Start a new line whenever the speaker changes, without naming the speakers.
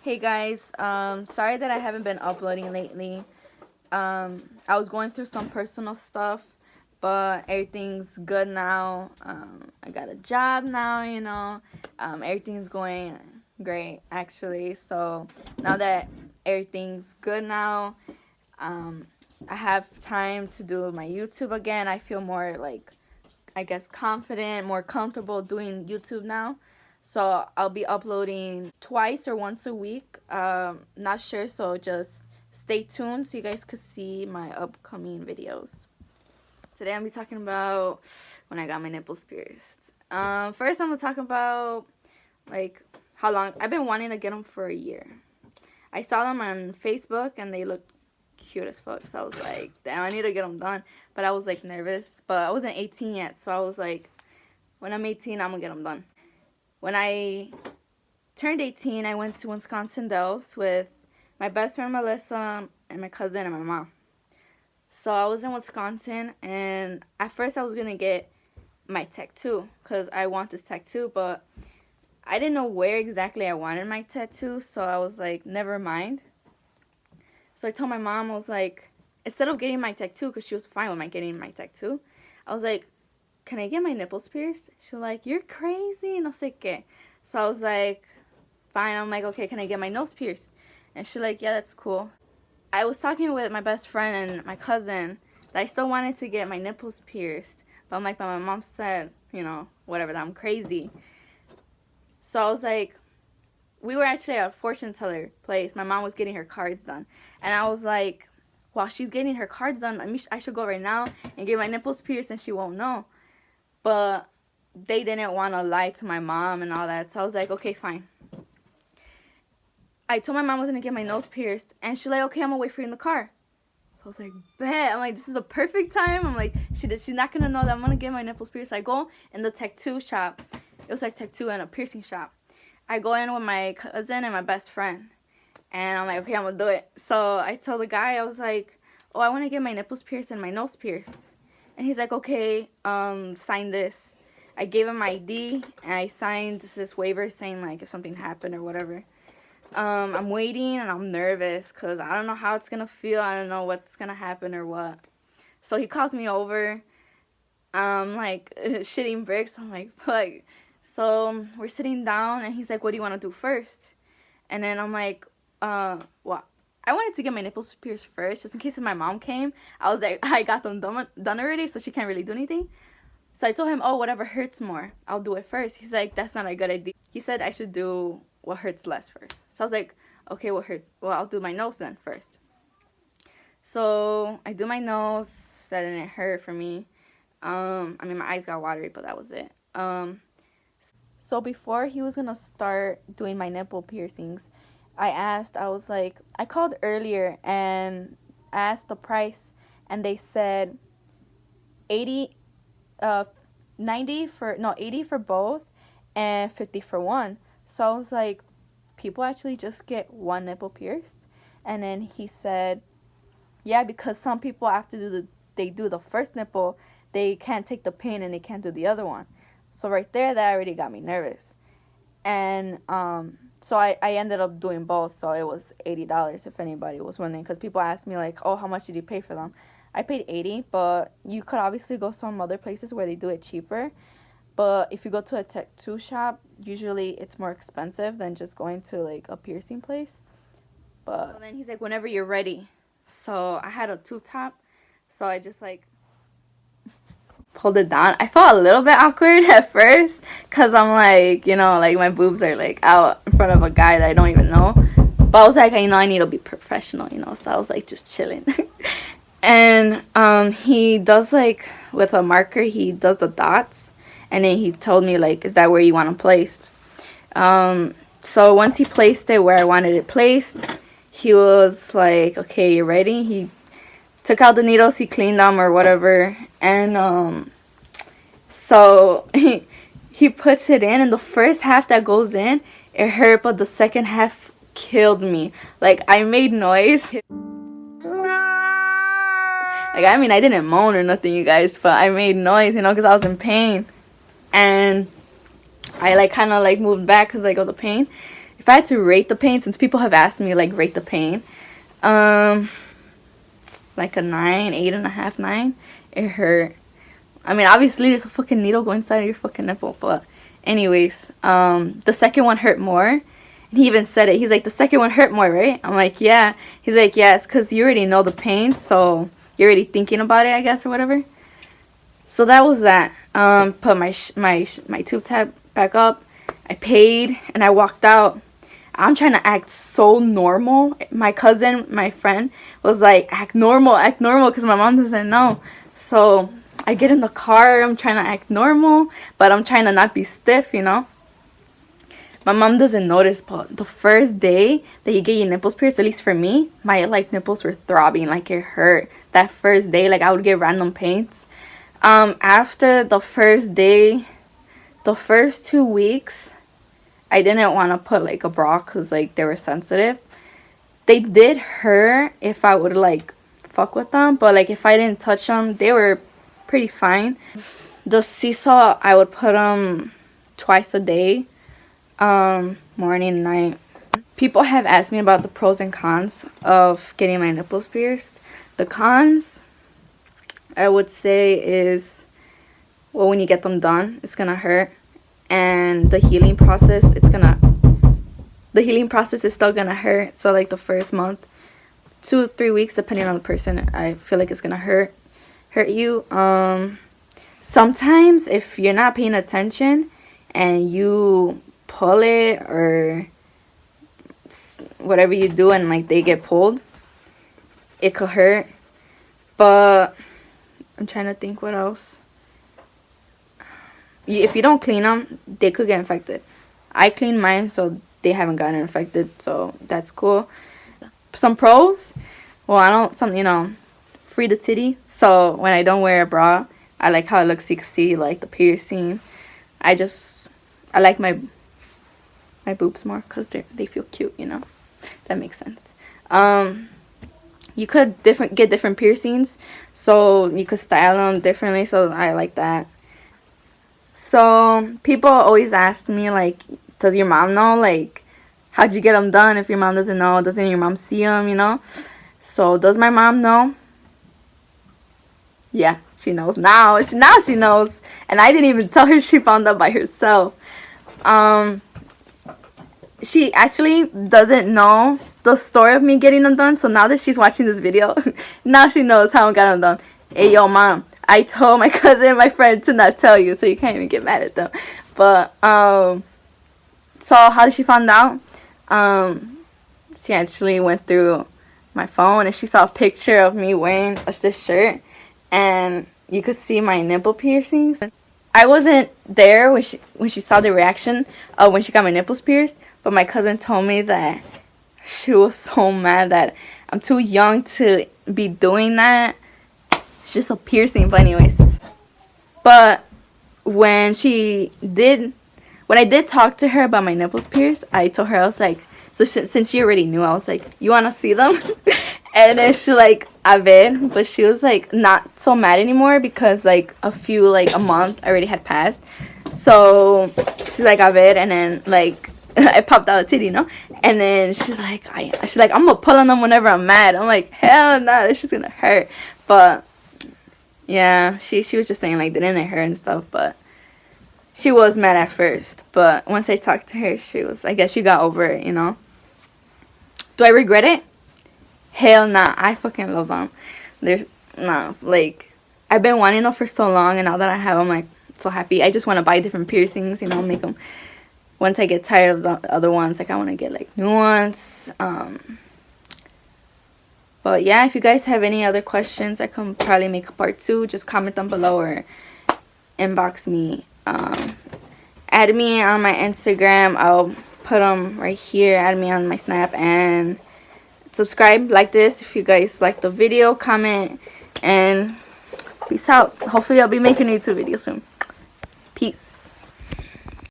Hey guys, sorry that I haven't been uploading lately. I was going through some personal stuff, but everything's good now. I got a job now, everything's going great actually. So now that everything's good now, I have time to do my YouTube again. I feel more like, I guess, confident, more comfortable doing YouTube now. So I'll be uploading twice or once a week. Not sure, so just stay tuned so you guys could see my upcoming videos. Today I'm be talking about when I got my nipples pierced. First I'm gonna talk about like how long I've been wanting to get them for a year. I saw them on Facebook and they looked cute as fuck, so I was like, damn, I need to get them done. But I was like nervous, but I wasn't 18 yet, so I was like, when I'm 18 I'm gonna get them done. When I turned 18, I went to Wisconsin Dells with my best friend Melissa and my cousin and my mom. So I was in Wisconsin, and at first I was gonna get my tattoo because I want this tattoo, but I didn't know where exactly I wanted my tattoo, so I was like, never mind. So I told my mom, I was like, instead of getting my tattoo, because she was fine with my getting my tattoo, I was like, can I get my nipples pierced? She was like, you're crazy, no sé qué. So I was like, fine. I'm like, okay, can I get my nose pierced? And she's like, yeah, that's cool. I was talking with my best friend and my cousin that I still wanted to get my nipples pierced. But I'm like, but my mom said, whatever, that I'm crazy. So I was like, we were actually at a fortune teller place. My mom was getting her cards done. And I was like, while she's getting her cards done, I should go right now and get my nipples pierced and she won't know. But they didn't want to lie to my mom and all that. So I was like, okay, fine. I told my mom I was going to get my nose pierced. And she's like, okay, I'm going to wait for you in the car. So I was like, bet. I'm like, this is a perfect time. I'm like, she's not going to know that I'm going to get my nipples pierced. I go in the tattoo shop. It was like tattoo and a piercing shop. I go in with my cousin and my best friend. And I'm like, okay, I'm going to do it. So I told the guy, I was like, oh, I want to get my nipples pierced and my nose pierced. And he's like, okay, sign this. I gave him my ID, and I signed this waiver saying, like, if something happened or whatever. I'm waiting, and I'm nervous, because I don't know how it's going to feel. I don't know what's going to happen or what. So he calls me over. Like, shitting bricks. I'm like, fuck. So we're sitting down, and he's like, what do you want to do first? And then I'm like, well, I wanted to get my nipples pierced first, just in case if my mom came. I was like, I got them done already, so she can't really do anything. So I told him, oh, whatever hurts more, I'll do it first. He's like, that's not a good idea. He said I should do what hurts less first. So I was like, okay, what hurt? Well, I'll do my nose then first. So I do my nose. That didn't hurt for me. My eyes got watery, but that was it. So before he was going to start doing my nipple piercings, I was like, I called earlier and asked the price, and they said 80 for both and 50 for one. So I was like, people actually just get one nipple pierced? And then he said, yeah, because some people after they do the first nipple, they can't take the pain and they can't do the other one. So right there, that already got me nervous. And so I ended up doing both, so it was $80 if anybody was wondering, because people asked me like, oh, how much did you pay for them? I paid $80, but you could obviously go some other places where they do it cheaper. But if you go to a tattoo shop, usually it's more expensive than just going to like a piercing place. But then he's like, whenever you're ready. So I had a tube top, so I just like pulled it down. I felt a little bit awkward at first because I'm like, like my boobs are like out in front of a guy that I don't even know. But I was like, I need to be professional, so I was like just chilling. And he does like with a marker, he does the dots, and then he told me like, is that where you want them placed? So once he placed it where I wanted it placed, he was like, okay, you ready? He took out the needles, he cleaned them or whatever, and so he puts it in, and the first half that goes in, it hurt, but the second half killed me. Like, I made noise. Like, I didn't moan or nothing, you guys, but I made noise, because I was in pain. And I, like, kind of, like, moved back because, like, of the pain. if I had to rate the pain, since people have asked me like rate the pain, like a 9, 8.5, 9. It hurt. I mean, obviously there's a fucking needle going inside of your fucking nipple, but anyways, the second one hurt more. And he even said it. He's like, the second one hurt more, right? I'm like, yeah. He's like, yeah, it's because you already know the pain, so you're already thinking about it, I guess, or whatever. So that was that. Put my tube tab back up. I paid, and I walked out. I'm trying to act so normal. My cousin, my friend, was like, act normal, because my mom doesn't know. So I get in the car. I'm trying to act normal, but I'm trying to not be stiff, you know. My mom doesn't notice, but the first day that you get your nipples pierced, at least for me, my like nipples were throbbing, like it hurt. That first day, like I would get random pains. After the first day, the first 2 weeks, I didn't want to put like a bra because like they were sensitive. They did hurt if I would like fuck with them, but like if I didn't touch them, they were pretty fine. The seesaw, I would put them twice a day, morning and night. People have asked me about the pros and cons of getting my nipples pierced. The cons, I would say, is, well, when you get them done, it's gonna hurt, and the healing process, the healing process is still gonna hurt. So like the first month, 2 3 weeks, depending on the person, I feel like it's gonna hurt you. Sometimes if you're not paying attention and you pull it or whatever you do and like they get pulled, it could hurt. But I'm trying to think what else. If you don't clean them, they could get infected. I clean mine, so they haven't gotten infected, so that's cool. Some pros, well, I don't, you know, free the titty. So when I don't wear a bra, I like how it looks. You can see like the piercing. I like my boobs more because they feel cute, you know. That makes sense. You could get different piercings, so you could style them differently, so I like that. So people always ask me like, does your mom know, like, how'd you get them done? If your mom doesn't know, doesn't your mom see them, you know? So does my mom know? Yeah, she knows now. Now she knows, and I didn't even tell her. She found out by herself. She actually doesn't know the story of me getting them done, so now that she's watching this video, now she knows how I got them done. Hey, yo, mom, I told my cousin and my friend to not tell you, so you can't even get mad at them. But so how did she find out? She actually went through my phone and she saw a picture of me wearing this shirt, and you could see my nipple piercings. I wasn't there when she saw the reaction of when she got my nipples pierced, but my cousin told me that she was so mad that I'm too young to be doing that. It's just a piercing, but anyways. But when I did talk to her about my nipples pierced, I told her, I was like, so since she already knew, I was like, you want to see them? And then she like, a ver, but she was like not so mad anymore because like a month already had passed. So she's like, a ver, and then like I popped out a titty, you know? And then she's like, I'm gonna pull on them whenever I'm mad. I'm like, hell no, this is gonna hurt. But yeah, she was just saying like, didn't it hurt and stuff, but she was mad at first. But once I talked to her, I guess she got over it, you know? Do I regret it? Hell nah, I fucking love them. Like, I've been wanting them for so long, and now that I have them, like, so happy. I just want to buy different piercings, you know, make them. Once I get tired of the other ones, like, I want to get, like, new ones. But, yeah, if you guys have any other questions, I can probably make a part 2. Just comment them below or inbox me. Add me on my Instagram. I'll put them right here. Add me on my Snap, and subscribe, like this if you guys like the video, comment, and peace out. Hopefully I'll be making a YouTube video soon. Peace.